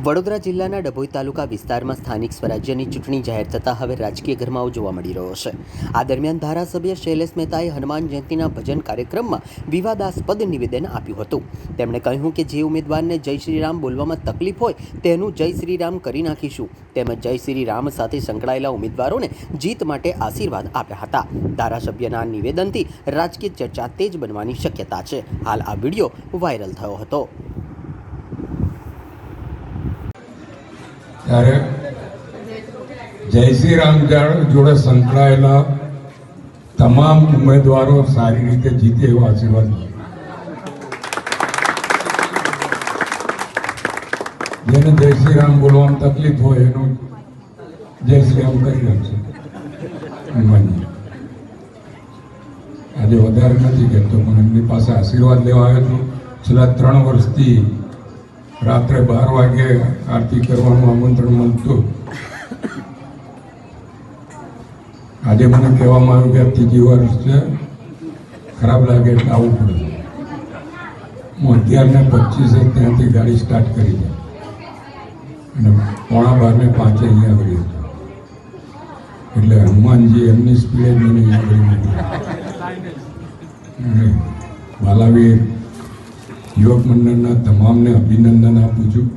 વડોદરા જિલ્લાના ડભોઈ તાલુકા વિસ્તારમાં સ્થાનિક સ્વરાજ્યની ચૂંટણી જાહેર થતાં હવે રાજકીય ગરમાવો જોવા મળી રહ્યો છે। આ દરમિયાન ધારાસભ્ય શૈલેષ મહેતાએ હનુમાન જયંતિના ભજન કાર્યક્રમમાં વિવાદાસ્પદ નિવેદન આપ્યું હતું। તેમણે કહ્યું કે જે ઉમેદવારને જય શ્રીરામ બોલવામાં તકલીફ હોય તેનું જય શ્રીરામ કરી નાખીશું, તેમજ જય શ્રીરામ સાથે સંકળાયેલા ઉમેદવારોને જીત માટે આશીર્વાદ આપ્યા હતા। ધારાસભ્યના નિવેદનથી રાજકીય ચર્ચા તેજ બનવાની શક્યતા છે। હાલ આ વિડીયો વાયરલ થયો હતો। ત્યારે જય શ્રી રામ જોડે સંકળાયેલા તમામ ઉમેદવારો સારી રીતે જીતે એવો આશીર્વાદ, જેને જય શ્રી રામ બોલવામાં તકલીફ હોય એનું જય શ્રી રામ કરી નાખશે। આજે વધારે નથી કહેતો, પણ એમની પાસે આશીર્વાદ લેવા આવ્યો છું। છેલ્લા 3 વર્ષથી રાત્રે 12 વાગે આરતી કરવાનું આમંત્રણ મળતું। આજે મને કહેવામાં આવ્યું કે 3જી વર્ષ છે, ખરાબ લાગે એટલે આવવું પડે। હું 11:25 ત્યાંથી ગાડી સ્ટાર્ટ કરી દે અને 11:45 અહીંયા આવી હતી, એટલે હનુમાનજી એમની સ્પીડે મને અહીંયા આવી। બાલાવીર યુવક મંડળના તમામને અભિનંદન આપું છું।